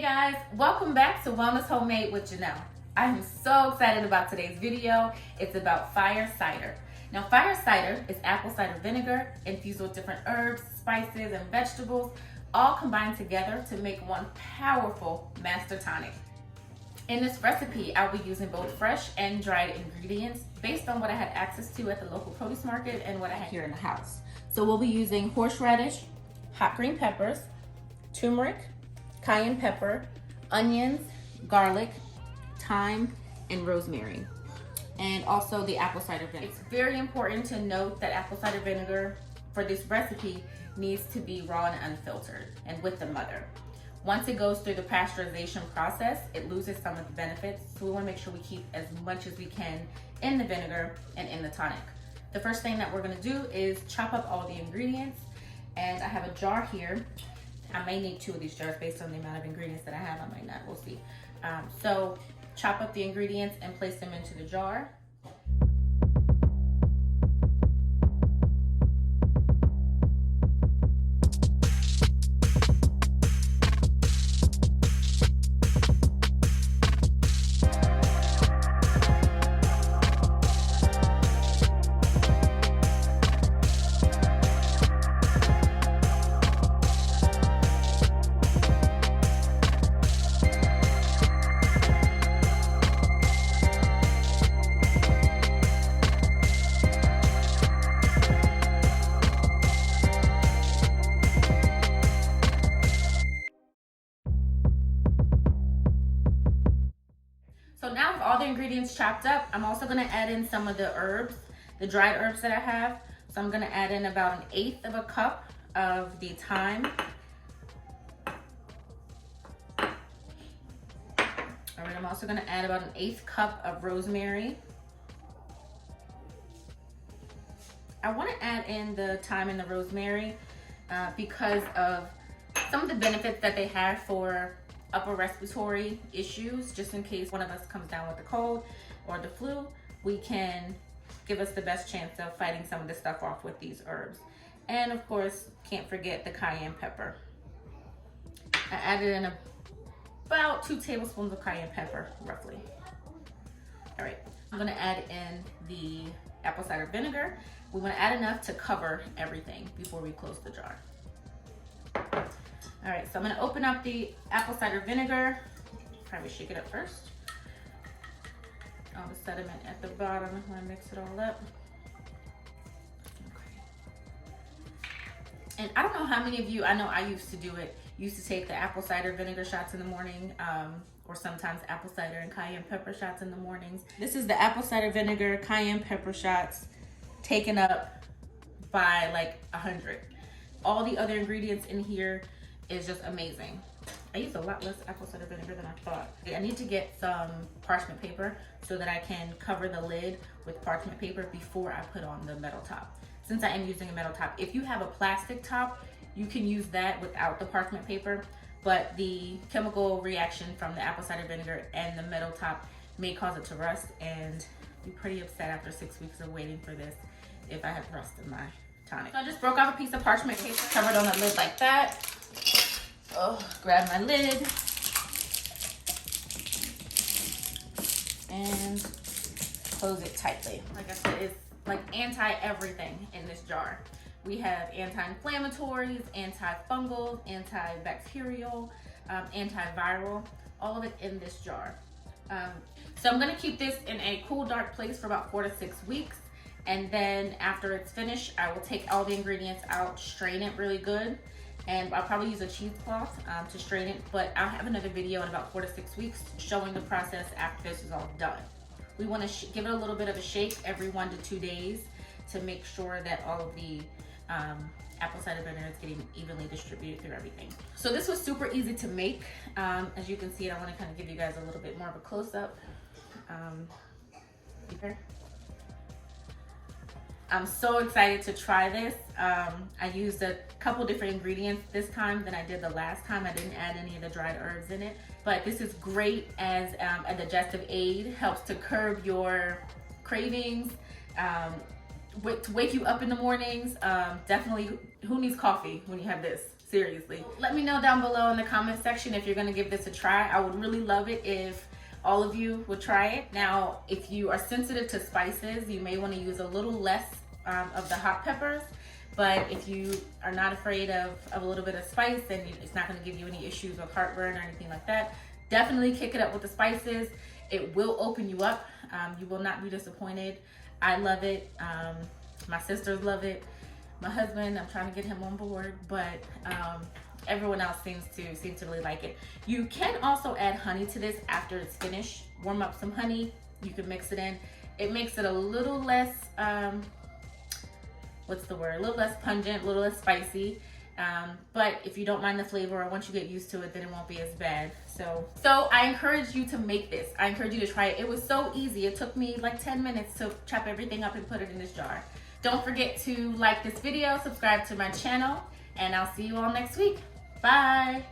Hey guys, welcome back to Wellness Homemade with Janelle. I am so excited about today's video. It's about fire cider. Now, fire cider is apple cider vinegar infused with different herbs, spices, and vegetables, all combined together to make one powerful master tonic. In this recipe, I'll be using both fresh and dried ingredients based on what I had access to at the local produce market and what I had here in the house. So we'll be using horseradish, hot green peppers, turmeric, cayenne pepper, onions, garlic, thyme, and rosemary, and also the apple cider vinegar. It's very important to note that apple cider vinegar for this recipe needs to be raw and unfiltered and with the mother. Once it goes through the pasteurization process, it loses some of the benefits, so we want to make sure we keep as much as we can in the vinegar and in the tonic. The first thing that we're going to do is chop up all the ingredients, and I have a jar here. I may need 2 of these jars based on the amount of ingredients that I have. I might not, we'll see. So chop up the ingredients and place them into the jar. So now with all the ingredients chopped up, I'm also gonna add in some of the herbs, the dried herbs that I have. So I'm gonna add in about 1/8 of a cup of the thyme. All right, I'm also gonna add about 1/8 cup of rosemary. I wanna add in the thyme and the rosemary because of some of the benefits that they have for upper respiratory issues. Just in case one of us comes down with a cold or the flu, we can give us the best chance of fighting some of this stuff off with these herbs. And of course, can't forget the cayenne pepper. I added in about 2 tablespoons of cayenne pepper, roughly. All right, I'm gonna add in the apple cider vinegar. We wanna add enough to cover everything before we close the jar. All right, so I'm gonna open up the apple cider vinegar. Probably shake it up first. All the sediment at the bottom when I mix it all up. Okay. And I don't know how many of you, I know I used to do it, used to take the apple cider vinegar shots in the morning, or sometimes apple cider and cayenne pepper shots in the mornings. This is the apple cider vinegar, cayenne pepper shots taken up by like 100. All the other ingredients in here is just amazing. I use a lot less apple cider vinegar than I thought. I need to get some parchment paper so that I can cover the lid with parchment paper before I put on the metal top. Since I am using a metal top, if you have a plastic top, you can use that without the parchment paper, but the chemical reaction from the apple cider vinegar and the metal top may cause it to rust, and be pretty upset after 6 weeks of waiting for this if I have rust in my tonic. So I just broke off a piece of parchment paper, covered on the lid like that. Oh, grab my lid and close it tightly. Like I said, it's like anti-everything in this jar. We have anti-inflammatories, antifungals, antibacterial, antiviral, all of it in this jar. So I'm gonna keep this in a cool, dark place for about 4 to 6 weeks. And then after it's finished, I will take all the ingredients out, strain it really good. And I'll probably use a cheesecloth to strain it, but I'll have another video in about 4 to 6 weeks showing the process after this is all done. We want to give it a little bit of a shake every 1 to 2 days to make sure that all of the apple cider vinegar is getting evenly distributed through everything. So this was super easy to make. As you can see, I want to kind of give you guys a little bit more of a close-up. I'm so excited to try this. I used a couple different ingredients this time than I did the last time. I didn't add any of the dried herbs in it, but this is great as a digestive aid. Helps to curb your cravings, to wake you up in the mornings. Definitely, who needs coffee when you have this? seriously. Let me know down below in the comment section if you're gonna give this a try. I would really love it if all of you would try it. Now, if you are sensitive to spices, you may wanna use a little less of the hot peppers. But if you are not afraid of a little bit of spice and it's not gonna give you any issues with heartburn or anything like that, definitely kick it up with the spices. It will open you up. You will not be disappointed. I love it. My sisters love it. My husband, I'm trying to get him on board, but everyone else seems to really like it. You can also add honey to this after it's finished. Warm up some honey. You can mix it in. It makes it a little less, what's the word? A little less pungent, a little less spicy. But if you don't mind the flavor, or once you get used to it, then it won't be as bad. So I encourage you to make this. I encourage you to try it. It was so easy. It took me like 10 minutes to chop everything up and put it in this jar. Don't forget to like this video, subscribe to my channel, and I'll see you all next week. Bye.